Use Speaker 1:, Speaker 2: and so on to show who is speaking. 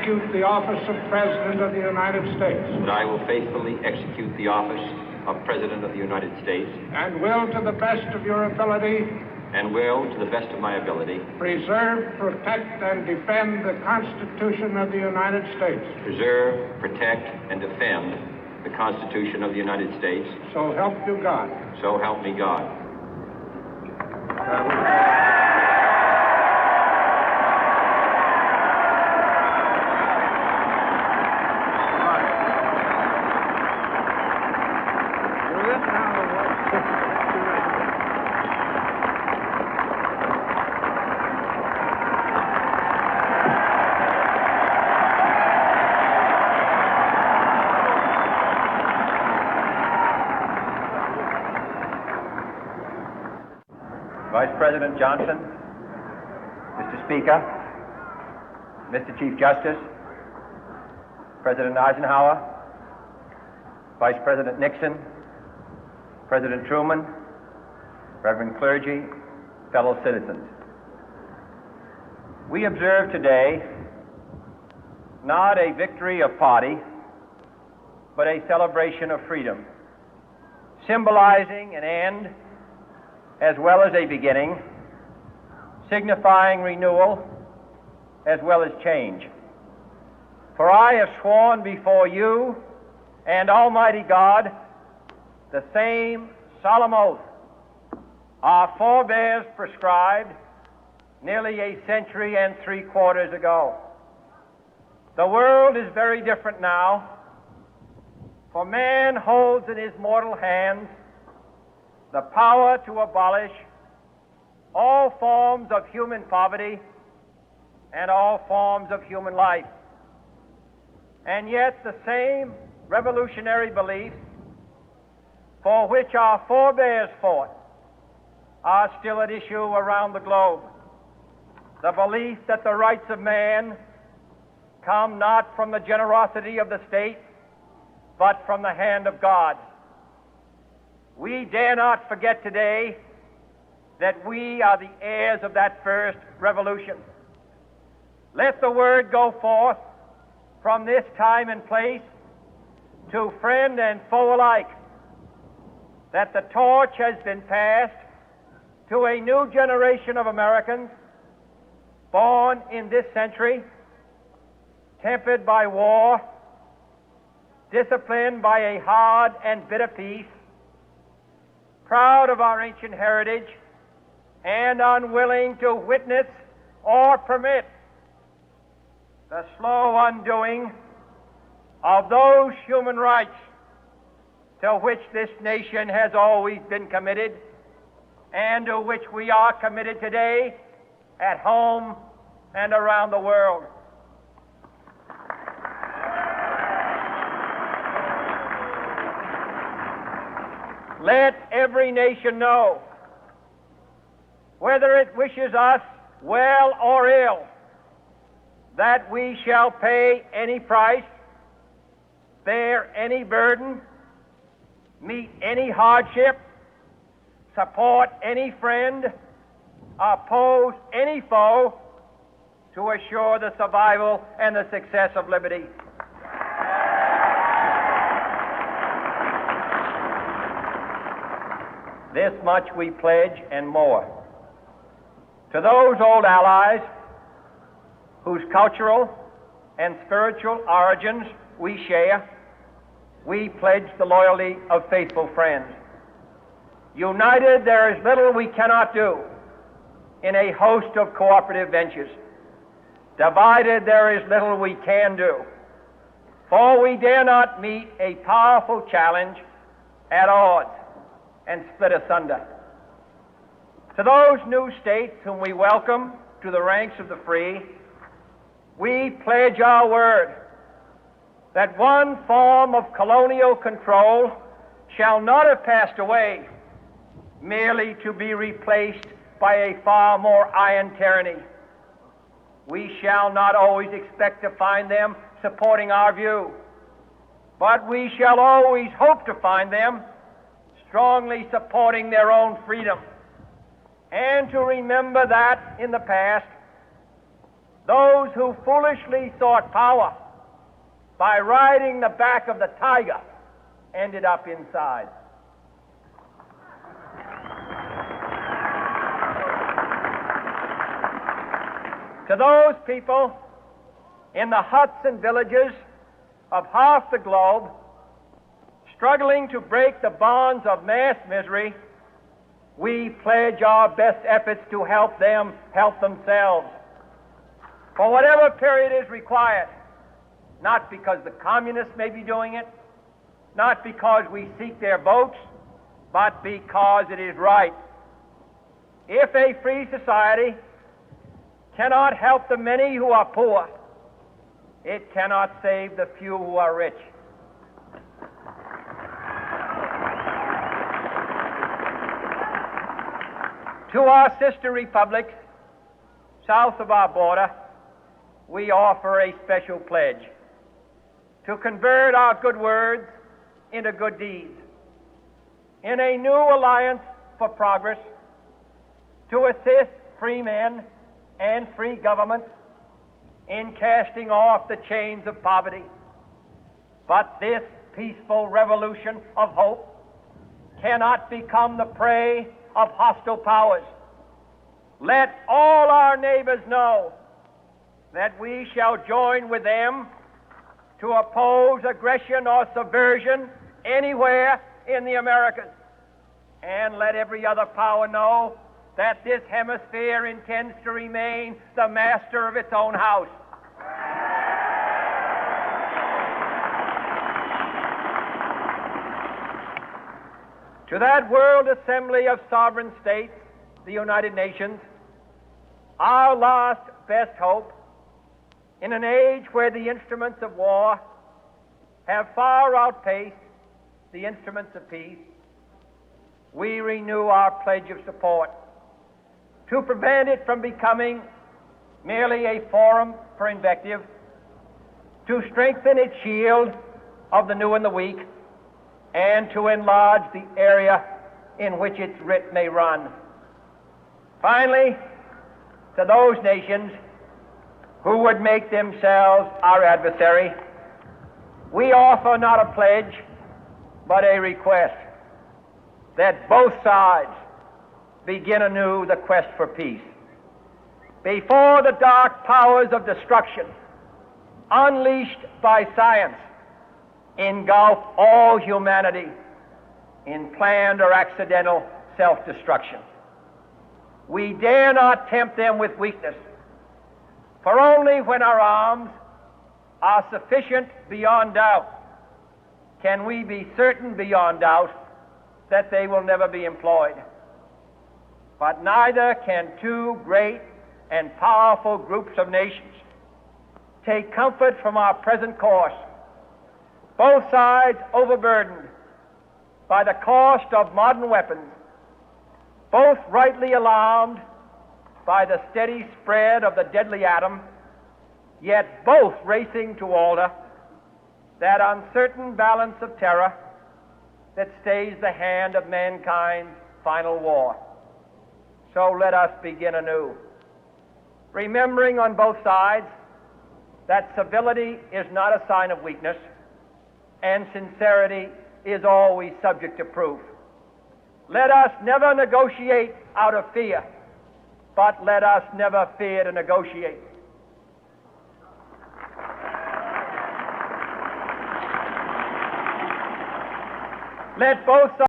Speaker 1: execute the office of President of the United States.
Speaker 2: That I will faithfully execute the office of President of the United States.
Speaker 1: And will, to the best of your ability,
Speaker 2: and will, to the best of my ability,
Speaker 1: preserve, protect, and defend the Constitution of the United States.
Speaker 2: Preserve, protect, and defend the Constitution of the United States.
Speaker 1: So help you God.
Speaker 2: So help me God.
Speaker 3: Vice President Johnson, Mr. Speaker, Mr. Chief Justice, President Eisenhower, Vice President Nixon, President Truman, Reverend clergy, fellow citizens. We observe today not a victory of party, but a celebration of freedom, symbolizing an end as well as a beginning, signifying renewal as well as change. For I have sworn before you and Almighty God the same solemn oath our forebears prescribed nearly a century and 3/4 ago. The world is very different now, for man holds in his mortal hands the power to abolish all forms of human poverty and all forms of human life. And yet the same revolutionary beliefs for which our forebears fought are still at issue around the globe. The belief that the rights of man come not from the generosity of the state, but from the hand of God. We dare not forget today that we are the heirs of that first revolution. Let the word go forth from this time and place to friend and foe alike that the torch has been passed to a new generation of Americans born in this century, tempered by war, disciplined by a hard and bitter peace, proud of our ancient heritage, and unwilling to witness or permit the slow undoing of those human rights to which this nation has always been committed and to which we are committed today at home and around the world. Let every nation know, whether it wishes us well or ill, that we shall pay any price, bear any burden, meet any hardship, support any friend, oppose any foe to assure the survival and the success of liberty. This much we pledge and more. To those old allies whose cultural and spiritual origins we share, we pledge the loyalty of faithful friends. United, there is little we cannot do in a host of cooperative ventures. Divided, there is little we can do, for we dare not meet a powerful challenge at odds and split asunder. To those new states whom we welcome to the ranks of the free, we pledge our word that one form of colonial control shall not have passed away, merely to be replaced by a far more iron tyranny. We shall not always expect to find them supporting our view, but we shall always hope to find them strongly supporting their own freedom, and to remember that in the past Those who foolishly sought power by riding the back of the tiger ended up inside. To those people in the huts and villages of half the globe struggling to break the bonds of mass misery, we pledge our best efforts to help them help themselves for whatever period is required, not because the communists may be doing it, not because we seek their votes, but because it is right. If a free society cannot help the many who are poor, it cannot save the few who are rich. To our sister republics south of our border, we offer a special pledge to convert our good words into good deeds, in a new alliance for progress, to assist free men and free governments in casting off the chains of poverty. But this peaceful revolution of hope cannot become the prey of hostile powers. Let all our neighbors know that we shall join with them to oppose aggression or subversion anywhere in the Americas. And let every other power know that this hemisphere intends to remain the master of its own house. To that World Assembly of Sovereign States, the United Nations, our last best hope, in an age where the instruments of war have far outpaced the instruments of peace, we renew our pledge of support to prevent it from becoming merely a forum for invective, to strengthen its shield of the new and the weak, and to enlarge the area in which its writ may run. Finally, to those nations who would make themselves our adversary, we offer not a pledge, but a request that both sides begin anew the quest for peace. Before the dark powers of destruction, unleashed by science, engulf all humanity in planned or accidental self-destruction, we dare not tempt them with weakness, for only when our arms are sufficient beyond doubt can we be certain beyond doubt that they will never be employed. But neither can two great and powerful groups of nations take comfort from our present course, both sides overburdened by the cost of modern weapons, both rightly alarmed by the steady spread of the deadly atom, yet both racing to alter that uncertain balance of terror that stays the hand of mankind's final war. So let us begin anew, remembering on both sides that civility is not a sign of weakness, and sincerity is always subject to proof. Let us never negotiate out of fear, but let us never fear to negotiate. Let both sides